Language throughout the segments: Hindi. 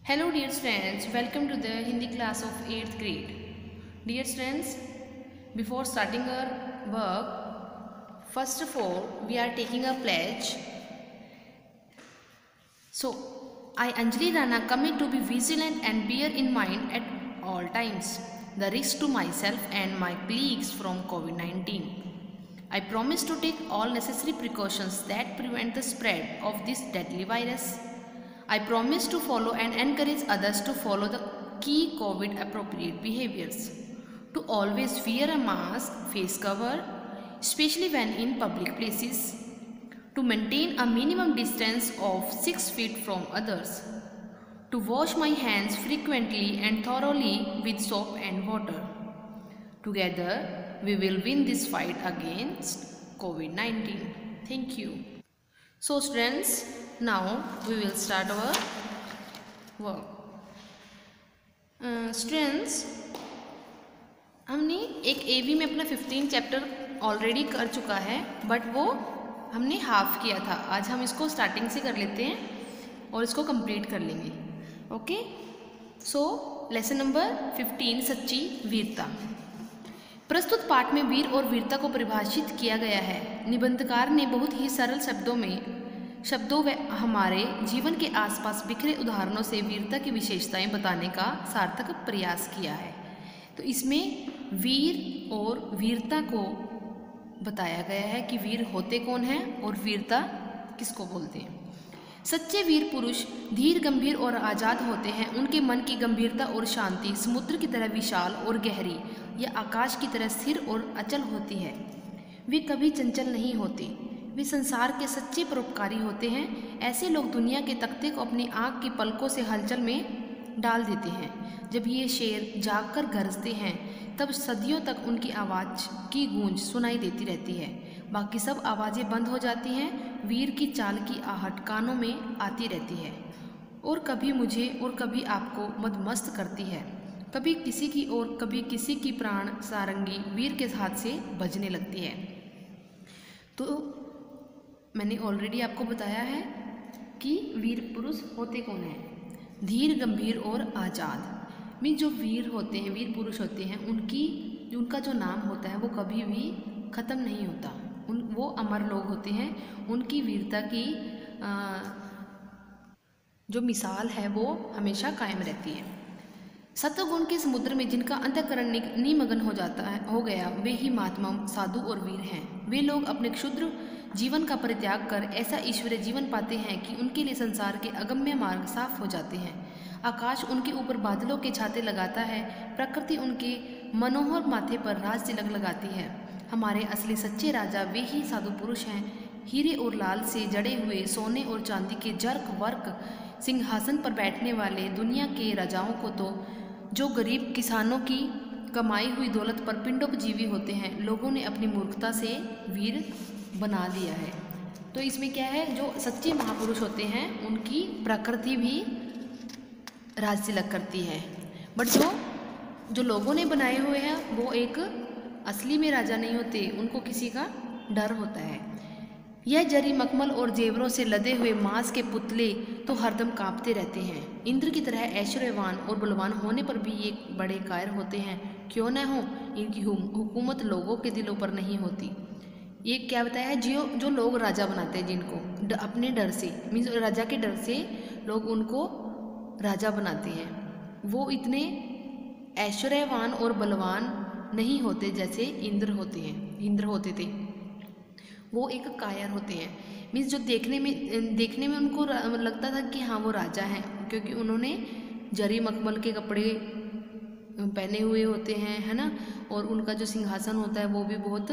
Hello dear students, welcome to the Hindi class of 8th grade. Dear students, before starting our work, first of all we are taking a pledge. So, I Anjali Rana commit to be vigilant and bear in mind at all times the risk to myself and my colleagues from COVID-19. I promise to take all necessary precautions that prevent the spread of this deadly virus. I promise to follow and encourage others to follow the key COVID appropriate behaviors. To always wear a mask, face cover, especially when in public places. To maintain a minimum distance of 6 feet from others. To wash my hands frequently and thoroughly with soap and water. Together, we will win this fight against COVID-19. Thank you. So students, now we will start our work. Students, हमने एक एवी में अपना 15 चैप्टर ऑलरेडी कर चुका है, बट वो हमने हाफ किया था. आज हम इसको स्टार्टिंग से कर लेते हैं और इसको कंप्लीट कर लेंगे. ओके, सो लेसन नंबर 15, सच्ची वीरता. प्रस्तुत पाठ में वीर और वीरता को परिभाषित किया गया है. निबंधकार ने बहुत ही सरल शब्दों व हमारे जीवन के आसपास बिखरे उदाहरणों से वीरता की विशेषताएं बताने का सार्थक प्रयास किया है. तो इसमें वीर और वीरता को बताया गया है कि वीर होते कौन हैं और वीरता किसको बोलते हैं. सच्चे वीर पुरुष धीर, गंभीर और आज़ाद होते हैं. उनके मन की गंभीरता और शांति समुद्र की तरह विशाल और गहरी या आकाश की तरह स्थिर और अचल होती है. वे कभी चंचल नहीं होते. वे संसार के सच्चे परोपकारी होते हैं. ऐसे लोग दुनिया के तख्ते को अपनी आँख की पलकों से हलचल में डाल देते हैं. जब ये शेर जागकर गरजते हैं तब सदियों तक उनकी आवाज़ की गूंज सुनाई देती रहती है. बाकी सब आवाज़ें बंद हो जाती हैं. वीर की चाल की आहट कानों में आती रहती है और कभी मुझे और कभी आपको मदमस्त करती है. कभी किसी की और कभी किसी की प्राण सारंगी वीर के हाथ से बजने लगती है. तो मैंने ऑलरेडी आपको बताया है कि वीर पुरुष होते कौन हैं. धीर, गंभीर और आज़ाद. मीन जो वीर होते हैं, वीर पुरुष होते हैं, उनका जो नाम होता है वो कभी भी ख़त्म नहीं होता. वो अमर लोग होते हैं. उनकी वीरता की जो मिसाल है वो हमेशा कायम रहती है. सत्वगुण के समुद्र में जिनका अंतःकरण निमग्न हो गया, वे ही महात्मा, साधु और वीर हैं. वे लोग अपने क्षुद्र जीवन का परित्याग कर ऐसा ईश्वरीय जीवन पाते हैं कि उनके लिए संसार के अगम्य मार्ग साफ हो जाते हैं. आकाश उनके ऊपर बादलों के छाते लगाता है. प्रकृति उनके मनोहर माथे पर राज तिलक लगाती है. हमारे असली सच्चे राजा वे ही साधु पुरुष हैं. हीरे और लाल से जड़े हुए सोने और चांदी के जर्क वर्क सिंहासन पर बैठने वाले दुनिया के राजाओं को तो जो गरीब किसानों की कमाई हुई दौलत पर पिंडोपजीवी होते हैं, लोगों ने अपनी मूर्खता से वीर बना दिया है. तो इसमें क्या है, जो सच्चे महापुरुष होते हैं उनकी प्रकृति भी राज तिलक करती है. बट जो लोगों ने बनाए हुए हैं वो एक असली में राजा नहीं होते. उनको किसी का डर होता है. यह जरी, मखमल और जेवरों से लदे हुए मांस के पुतले तो हरदम कांपते रहते हैं. इंद्र की तरह ऐश्वर्यवान और बलवान होने पर भी ये बड़े कायर होते हैं. क्यों न हो, इनकी हुकूमत लोगों के दिलों पर नहीं होती. ये क्या बताया है, जो लोग राजा बनाते हैं, जिनको अपने डर से, मीन्स राजा के डर से लोग उनको राजा बनाते हैं, वो इतने ऐश्वर्यवान और बलवान नहीं होते जैसे इंद्र होते थे. वो एक कायर होते हैं. मीन्स जो देखने में उनको लगता था कि हाँ वो राजा हैं, क्योंकि उन्होंने जरी मखमल के कपड़े पहने हुए होते हैं, है ना. और उनका जो सिंहासन होता है वो भी बहुत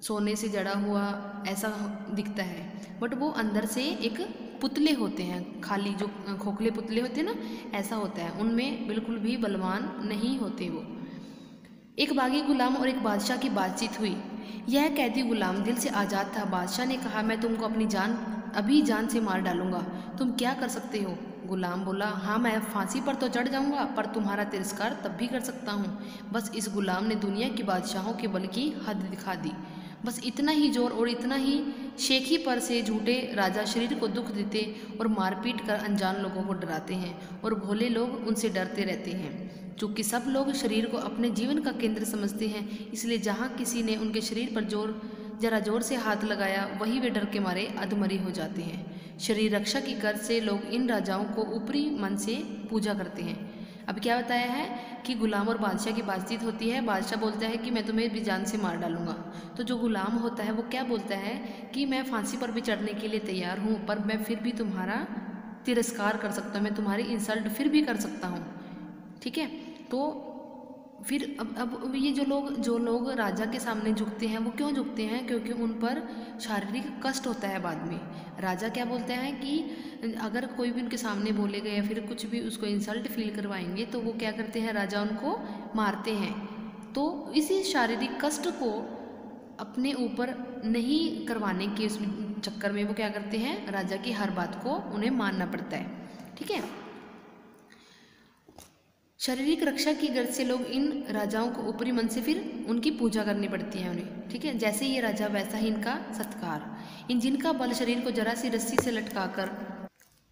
सोने से जड़ा हुआ ऐसा दिखता है. बट वो अंदर से एक पुतले होते हैं, खाली जो खोखले पुतले होते हैं ना, ऐसा होता है. उनमें बिल्कुल भी बलवान नहीं होते वो. एक बागी गुलाम और एक बादशाह की बातचीत हुई. यह कैदी गुलाम दिल से आज़ाद था. बादशाह ने कहा, मैं तुमको अभी जान से मार डालूंगा. तुम क्या कर सकते हो? गुलाम बोला, हाँ मैं फांसी पर तो चढ़ जाऊंगा, पर तुम्हारा तिरस्कार तब भी कर सकता हूँ. बस इस गुलाम ने दुनिया के बादशाहों के बल की हद दिखा दी. बस इतना ही जोर और इतना ही शेखी पर से झूठे राजा शरीर को दुख देते और मारपीट कर अनजान लोगों को डराते हैं और भोले लोग उनसे डरते रहते हैं। चूँकि सब लोग शरीर को अपने जीवन का केंद्र समझते हैं, इसलिए जहाँ किसी ने उनके शरीर पर जरा जोर से हाथ लगाया, वही वे डर के मारे अधमरे हो जाते हैं। शरीर रक्षा की गर्ज से लोग इन राजाओं को ऊपरी मन से पूजा करते हैं। अब क्या बताया है कि गुलाम और बादशाह की बातचीत होती है। बादशाह बोलता है कि मैं तुम्हें भी जान से मार डालूंगा। तो जो गुलाम होता है वो क्या बोलता है कि मैं फांसी पर भी चढ़ने के लिए तैयार हूँ, पर मैं फिर भी तुम्हारा तिरस्कार कर सकता हूँ, मैं तुम्हारी इंसल्ट फिर भी कर सकता हूँ। ठीक है, तो फिर अब ये जो लोग राजा के सामने झुकते हैं, वो क्यों झुकते हैं? क्योंकि उन पर शारीरिक कष्ट होता है बाद में। राजा क्या बोलते हैं कि अगर कोई भी उनके सामने बोलेगा या फिर कुछ भी उसको इंसल्ट फील करवाएंगे तो वो क्या करते हैं, राजा उनको मारते हैं। तो इसी शारीरिक कष्ट को अपने ऊपर नहीं करवाने के उस चक्कर में वो क्या करते हैं, राजा की हर बात को उन्हें मानना पड़ता है। ठीक है, शारीरिक रक्षा की गर्ज से लोग इन राजाओं को ऊपरी मन से फिर उनकी पूजा करनी पड़ती है उन्हें। ठीक है, जैसे ये राजा वैसा ही इनका सत्कार। इन जिनका बल शरीर को जरा सी रस्सी से लटकाकर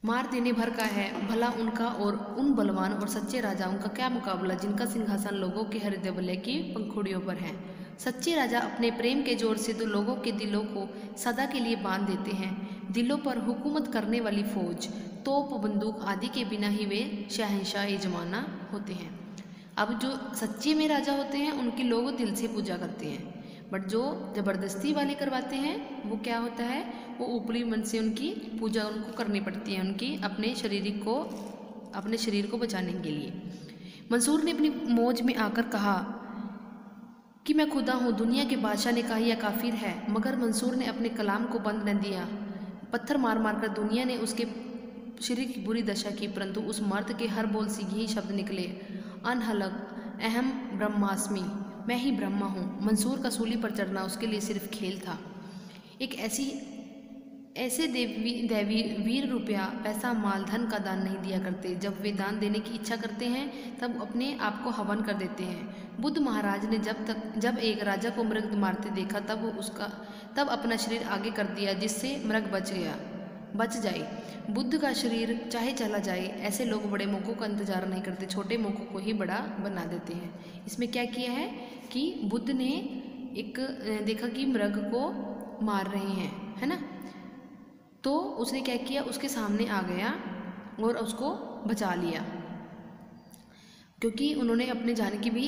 मार देने भर का है, भला उनका और उन बलवान और सच्चे राजाओं का क्या मुकाबला जिनका सिंहासन लोगों के हृदय वलय की पंखुड़ियों पर है। सच्चे राजा अपने प्रेम के जोर से तो लोगों के दिलों को सदा के लिए बांध देते हैं। दिलों पर हुकूमत करने वाली फौज, तोप, बंदूक आदि के बिना ही वे शहंशाह जमाना होते हैं। अब जो सच्चे में राजा होते हैं उनकी लोग दिल से पूजा करते हैं, बट जो ज़बरदस्ती वाले करवाते हैं वो क्या होता है, वो ऊपरी मन से उनकी पूजा उनको करनी पड़ती है, उनकी अपने शरीर को बचाने के लिए। मंसूर ने अपनी मौज में आकर कहा कि मैं खुदा हूँ। दुनिया के बादशाह ने कहा यह काफिर है, मगर मंसूर ने अपने कलाम को बंद न दिया। पत्थर मार मार कर दुनिया ने उसके शरीर की बुरी दशा की, परंतु उस मर्द के हर बोल से यही शब्द निकले, अनहलक अहम ब्रह्मास्मि, मैं ही ब्रह्मा हूँ। मंसूर का सूली पर चढ़ना उसके लिए सिर्फ खेल था। एक ऐसे दैवी वीर रुपया, पैसा, माल, धन का दान नहीं दिया करते। जब वे दान देने की इच्छा करते हैं तब अपने आप को हवन कर देते हैं। बुद्ध महाराज ने जब एक राजा को मृग मारते देखा तब अपना शरीर आगे कर दिया जिससे मृग बच जाए। बुद्ध का शरीर चाहे चला जाए। ऐसे लोग बड़े मौक़ों का इंतजार नहीं करते, छोटे मौक़ों को ही बड़ा बना देते हैं। इसमें क्या किया है कि बुद्ध ने एक देखा कि मृग को मार रहे हैं, है ना, तो उसने क्या किया, उसके सामने आ गया और उसको बचा लिया, क्योंकि उन्होंने अपने जान की भी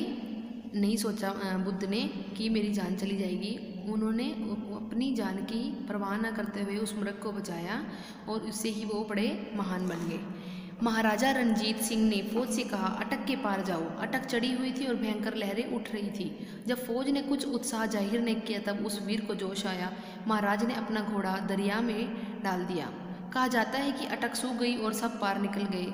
नहीं सोचा बुद्ध ने कि मेरी जान चली जाएगी। उन्होंने अपनी जान की परवाह न करते हुए उस मृग को बचाया और उससे ही वो बड़े महान बन गए। महाराजा रणजीत सिंह ने फौज से कहा, अटक के पार जाओ। अटक चढ़ी हुई थी और भयंकर लहरें उठ रही थी। जब फौज ने कुछ उत्साह जाहिर नहीं किया तब उस वीर को जोश आया। महाराज ने अपना घोड़ा दरिया में डाल दिया। कहा जाता है कि अटक सूख गई और सब पार निकल गए।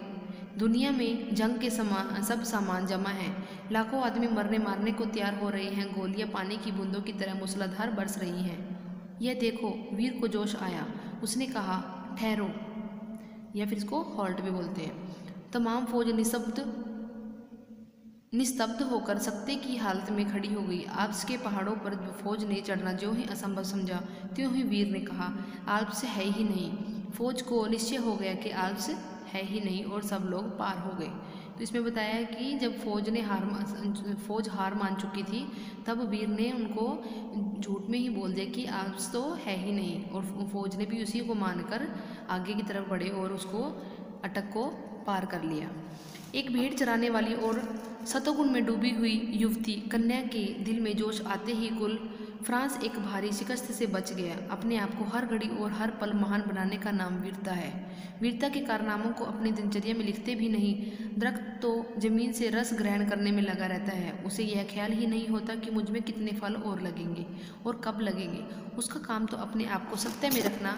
दुनिया में जंग के सब सामान जमा है। लाखों आदमी मरने मारने को तैयार हो रहे हैं। गोलियां पानी की बूंदों की तरह मूसलाधार बरस रही हैं। यह देखो, वीर को जोश आया। उसने कहा, ठहरो, या फिर इसको हॉल्ट भी बोलते हैं। तमाम फौज निस्तब्ध होकर सत्ते की हालत में खड़ी हो गई। आल्प्स के पहाड़ों पर फौज ने चढ़ना ज्यों ही असंभव समझा, त्यों ही वीर ने कहा, आल्प्स है ही नहीं। फौज को निश्चय हो गया कि आल्प्स है ही नहीं और सब लोग पार हो गए। तो इसमें बताया है कि जब फौज हार मान चुकी थी तब वीर ने उनको झूठ में ही बोल दिया कि आल्प्स तो है ही नहीं, और फौज ने भी उसी को मानकर आगे की तरफ बढ़े और उसको अटक को पार कर लिया। एक भेड़ चराने वाली और सतोगुण में डूबी हुई युवती कन्या के दिल में जोश आते ही कुल फ्रांस एक भारी शिकस्त से बच गया। अपने आप को हर घड़ी और हर पल महान बनाने का नाम वीरता है। वीरता के कारनामों को अपनी दिनचर्या में लिखते भी नहीं। दरख्त तो जमीन से रस ग्रहण करने में लगा रहता है। उसे यह ख्याल ही नहीं होता कि मुझ में कितने फल और लगेंगे और कब लगेंगे। उसका काम तो अपने आप को सत्य में रखना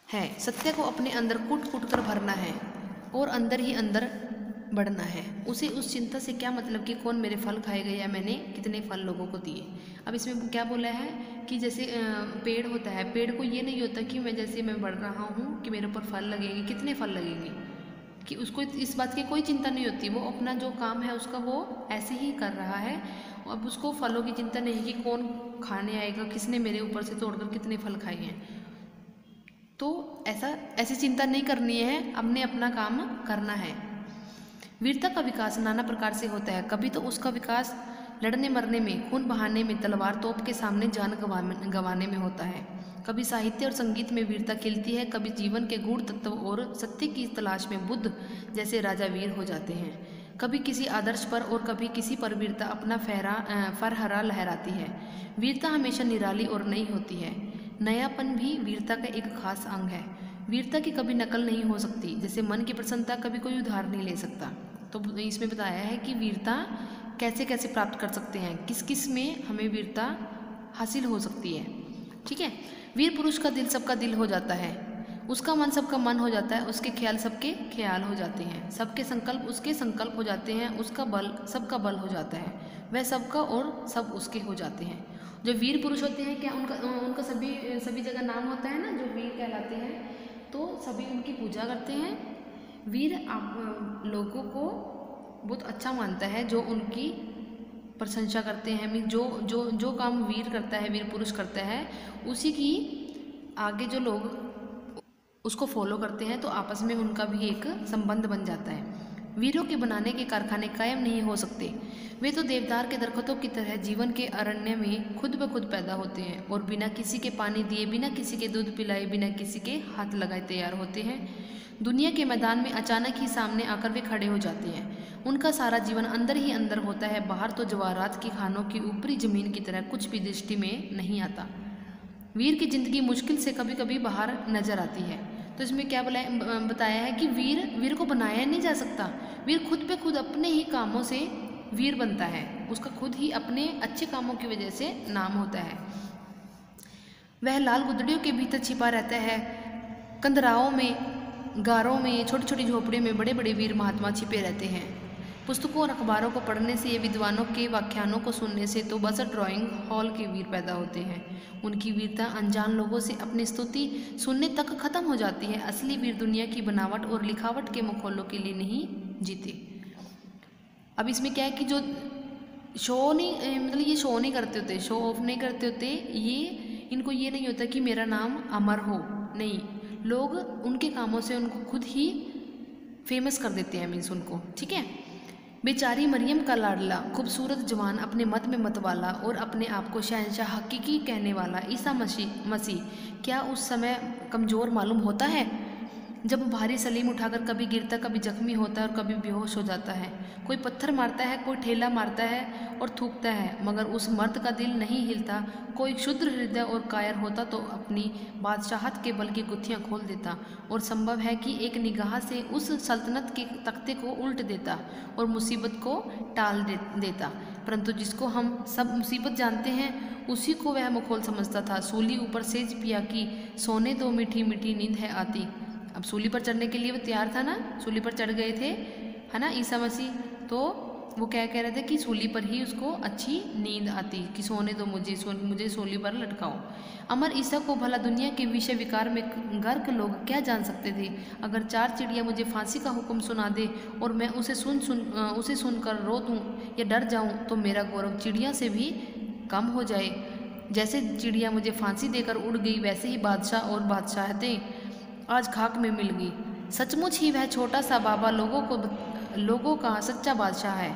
है, सत्य को अपने अंदर कूट कूट कर भरना है और अंदर ही अंदर बढ़ना है। उसे उस चिंता से क्या मतलब कि कौन मेरे फल खाएगा या मैंने कितने फल लोगों को दिए। अब इसमें क्या बोला है कि जैसे पेड़ होता है, पेड़ को ये नहीं होता कि मैं बढ़ रहा हूँ कि मेरे ऊपर फल लगेंगे, कितने फल लगेंगे, कि उसको इस बात की कोई चिंता नहीं होती, वो अपना जो काम है उसका वो ऐसे ही कर रहा है। अब उसको फलों की चिंता नहीं कि कौन खाने आएगा, किसने मेरे ऊपर से तोड़कर कितने फल खाए हैं। तो ऐसी चिंता नहीं करनी है, हमने अपना काम करना है। वीरता का विकास नाना प्रकार से होता है। कभी तो उसका विकास लड़ने मरने में, खून बहाने में, तलवार तोप के सामने जान गंवाने में होता है। कभी साहित्य और संगीत में वीरता खिलती है, कभी जीवन के गूढ़ तत्व और सत्य की तलाश में बुद्ध जैसे राजा वीर हो जाते हैं। कभी किसी आदर्श पर और कभी किसी पर वीरता अपना फरहरा लहराती है। वीरता हमेशा निराली और नई होती है। नयापन भी वीरता का एक खास अंग है। वीरता की कभी नकल नहीं हो सकती, जैसे मन की प्रसन्नता कभी कोई उधार नहीं ले सकता। तो इसमें बताया है कि वीरता कैसे कैसे प्राप्त कर सकते हैं, किस किस में हमें वीरता हासिल हो सकती है। ठीक है। वीर पुरुष का दिल सबका दिल हो जाता है, उसका मन सबका मन हो जाता है, उसके ख्याल सबके ख्याल हो जाते हैं, सबके संकल्प उसके संकल्प हो जाते हैं, उसका बल सबका बल हो जाता है, वह सबका और सब उसके हो जाते हैं। जो वीर पुरुष होते हैं, क्या उनका सभी जगह नाम होता है ना, जो वीर कहलाते हैं, तो सभी उनकी पूजा करते हैं। वीर आप लोगों को बहुत अच्छा मानता है, जो उनकी प्रशंसा करते हैं। मीन जो जो जो काम वीर करता है, वीर पुरुष करता है, उसी की आगे जो लोग उसको फॉलो करते हैं, तो आपस में उनका भी एक संबंध बन जाता है। वीरों के बनाने के कारखाने कायम नहीं हो सकते, वे तो देवदार के दरख्तों की तरह जीवन के अरण्य में खुद ब खुद पैदा होते हैं और बिना किसी के पानी दिए, बिना किसी के दूध पिलाए, बिना किसी के हाथ लगाए तैयार होते हैं। दुनिया के मैदान में अचानक ही सामने आकर वे खड़े हो जाते हैं। उनका सारा जीवन अंदर ही अंदर होता है, बाहर तो जवाहरात की खानों की ऊपरी जमीन की तरह कुछ भी दृष्टि में नहीं आता। वीर की जिंदगी मुश्किल से कभी कभी बाहर नजर आती है। तो इसमें क्या बताया है कि वीर को बनाया नहीं जा सकता। वीर खुद पे खुद अपने ही कामों से वीर बनता है, उसका खुद ही अपने अच्छे कामों की वजह से नाम होता है। वह लाल गुदड़ियों के भीतर छिपा रहता है, कंदराओं में, गारों में, छोटी छोटी झोपड़ियों में बड़े बड़े वीर महात्मा छिपे रहते हैं। पुस्तकों और अखबारों को पढ़ने से या विद्वानों के व्याख्यानों को सुनने से तो बस ड्राइंग हॉल के वीर पैदा होते हैं। उनकी वीरता अनजान लोगों से अपनी स्तुति सुनने तक खत्म हो जाती है। असली वीर दुनिया की बनावट और लिखावट के मखौलों के लिए नहीं जीते। अब इसमें क्या है कि जो शो नहीं, मतलब ये शो नहीं करते होते, शो ऑफ नहीं करते होते, ये इनको ये नहीं होता कि मेरा नाम अमर हो, नहीं, लोग उनके कामों से उनको खुद ही फेमस कर देते हैं, मीन्स उनको। ठीक है। बेचारी मरियम का लाडला खूबसूरत जवान, अपने मत में मतवाला और अपने आप को शहंशाह हकीकी कहने वाला ईसा मसीह क्या उस समय कमज़ोर मालूम होता है? जब भारी सलीम उठाकर कभी गिरता, कभी जख्मी होता है और कभी बेहोश हो जाता है। कोई पत्थर मारता है, कोई ठेला मारता है और थूकता है, मगर उस मर्द का दिल नहीं हिलता। कोई क्षुद्र हृदय और कायर होता तो अपनी बादशाहत के बल की गुत्थियाँ खोल देता और संभव है कि एक निगाह से उस सल्तनत के तख्ते को उल्ट देता और मुसीबत को टाल देता। परंतु जिसको हम सब मुसीबत जानते हैं, उसी को वह मखौल समझता था। सूली ऊपर सेज पिया की, सोने दो मीठी मीठी नींद है आती। अब सूली पर चढ़ने के लिए वो तैयार था ना, सूली पर चढ़ गए थे, है ना, ईसा मसीह। तो वो क्या कह रहे थे कि सूली पर ही उसको अच्छी नींद आती, कि सोने दो मुझे सूली पर लटकाओ। अमर ईसा को भला दुनिया के विषय विकार में गर्क लोग क्या जान सकते थे? अगर 4 चिड़िया मुझे फांसी का हुक्म सुना दे और मैं उसे सुनकर रो दूँ या डर जाऊँ, तो मेरा गौरव चिड़िया से भी कम हो जाए। जैसे चिड़िया मुझे फांसी देकर उड़ गई, वैसे ही बादशाह और बादशाहतें आज खाक में मिल गई। सचमुच ही वह छोटा सा बाबा लोगों का सच्चा बादशाह है।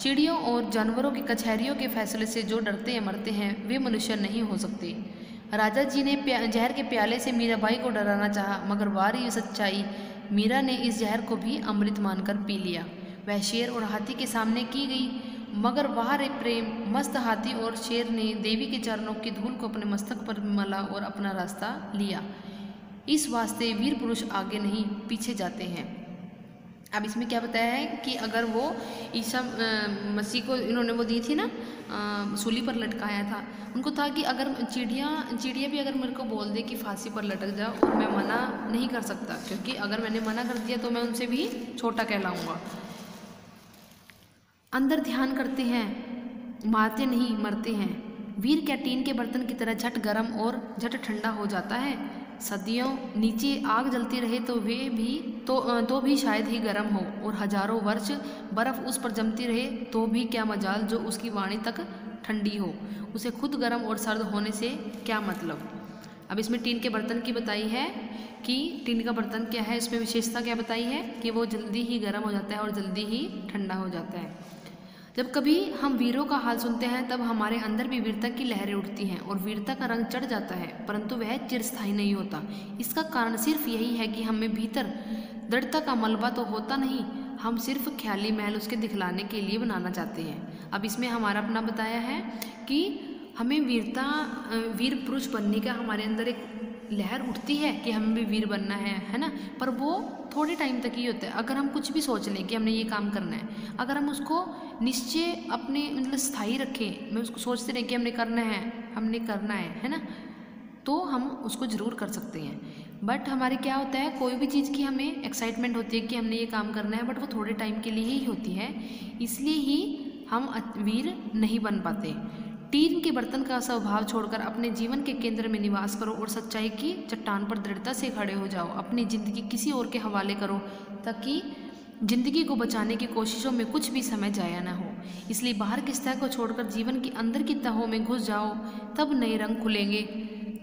चिड़ियों और जानवरों की कचहरियों के फैसले से जो डरते या मरते हैं, वे मनुष्य नहीं हो सकते। राजा जी ने जहर के प्याले से मीराबाई को डराना चाहा, मगर वारी सच्चाई, मीरा ने इस जहर को भी अमृत मानकर पी लिया। वह शेर और हाथी के सामने की गई, मगर वाह प्रेम, मस्त हाथी और शेर ने देवी के चरणों की धूल को अपने मस्तक पर मला और अपना रास्ता लिया। इस वास्ते वीर पुरुष आगे नहीं पीछे जाते हैं। अब इसमें क्या बताया है कि अगर वो ईसा मसीह को इन्होंने वो दी थी ना, सूली पर लटकाया था, उनको था कि अगर चिड़िया भी अगर मेरे को बोल दे कि फांसी पर लटक जाओ, और मैं मना नहीं कर सकता, क्योंकि अगर मैंने मना कर दिया तो मैं उनसे भी छोटा कहलाऊंगा। अंदर ध्यान करते हैं, मारते नहीं मरते हैं। वीर क्या टीन के बर्तन की तरह झट गर्म और झट ठंडा हो जाता है? सदियों नीचे आग जलती रहे तो वे भी तो भी शायद ही गर्म हो, और हजारों वर्ष बर्फ उस पर जमती रहे तो भी क्या मजाल जो उसकी वाणी तक ठंडी हो, उसे खुद गर्म और सर्द होने से क्या मतलब। अब इसमें टीन के बर्तन की बताई है कि टीन का बर्तन क्या है, इसमें विशेषता क्या बताई है कि वो जल्दी ही गर्म हो जाता है और जल्दी ही ठंडा हो जाता है। जब कभी हम वीरों का हाल सुनते हैं तब हमारे अंदर भी वीरता की लहरें उठती हैं और वीरता का रंग चढ़ जाता है, परंतु वह चिरस्थायी नहीं होता। इसका कारण सिर्फ यही है कि हमें भीतर दृढ़ता का मलबा तो होता नहीं, हम सिर्फ ख्याली महल उसके दिखलाने के लिए बनाना चाहते हैं। अब इसमें हमारा अपना बताया है कि हमें वीर पुरुष बनने का हमारे अंदर एक लहर उठती है कि हमें भी वीर बनना है ना, पर वो थोड़े टाइम तक ही होता है। अगर हम कुछ भी सोच लें कि हमने ये काम करना है, अगर हम उसको निश्चय अपने मतलब स्थायी रखें, मैं उसको सोचते रहें कि हमने करना है ना, तो हम उसको ज़रूर कर सकते हैं। बट हमारे क्या होता है, कोई भी चीज़ की हमें एक्साइटमेंट होती है कि हमने ये काम करना है, बट वो थोड़े टाइम के लिए ही होती है, इसलिए ही हम वीर नहीं बन पाते। टीन के बर्तन का स्वभाव छोड़कर अपने जीवन के केंद्र में निवास करो और सच्चाई की चट्टान पर दृढ़ता से खड़े हो जाओ। अपनी ज़िंदगी किसी और के हवाले करो ताकि जिंदगी को बचाने की कोशिशों में कुछ भी समय जाया ना हो। इसलिए बाहर की सतह को छोड़कर जीवन के अंदर की तहों में घुस जाओ, तब नए रंग खुलेंगे।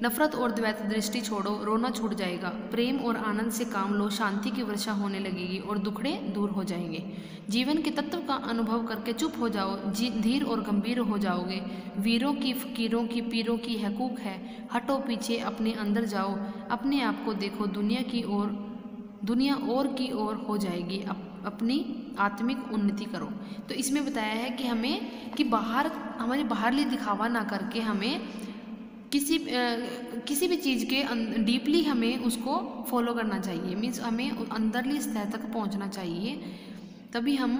नफरत और द्वैत दृष्टि छोड़ो, रोना छूट जाएगा। प्रेम और आनंद से काम लो, शांति की वर्षा होने लगेगी और दुखड़े दूर हो जाएंगे। जीवन के तत्व का अनुभव करके चुप हो जाओ, धीर और गंभीर हो जाओगे। वीरों की, फकीरों की, पीरों की हकूक है, हटो पीछे, अपने अंदर जाओ, अपने आप को देखो, दुनिया और की ओर हो जाएगी। अपनी आत्मिक उन्नति करो। तो इसमें बताया है कि हमें कि हमारे बाहरली दिखावा ना करके हमें किसी भी चीज़ के डीपली हमें उसको फॉलो करना चाहिए, मीन्स हमें अंदरली सतह तक पहुंचना चाहिए, तभी हम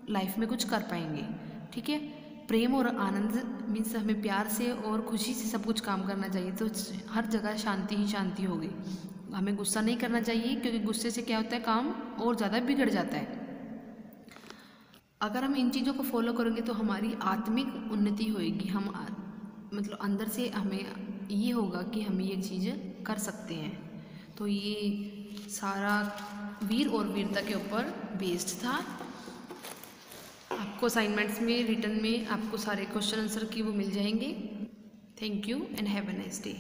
लाइफ में कुछ कर पाएंगे। ठीक है, प्रेम और आनंद मीन्स हमें प्यार से और खुशी से सब कुछ काम करना चाहिए, तो हर जगह शांति ही शांति होगी। हमें गुस्सा नहीं करना चाहिए, क्योंकि गुस्से से क्या होता है, काम और ज़्यादा बिगड़ जाता है। अगर हम इन चीज़ों को फॉलो करेंगे तो हमारी आत्मिक उन्नति होएगी। हम मतलब अंदर से हमें ये होगा कि हम ये चीज़ कर सकते हैं। तो ये सारा वीर और वीरता के ऊपर बेस्ड था। आपको असाइनमेंट्स में, रिटर्न में आपको सारे क्वेश्चन आंसर की वो मिल जाएंगे। Thank you and have a nice day.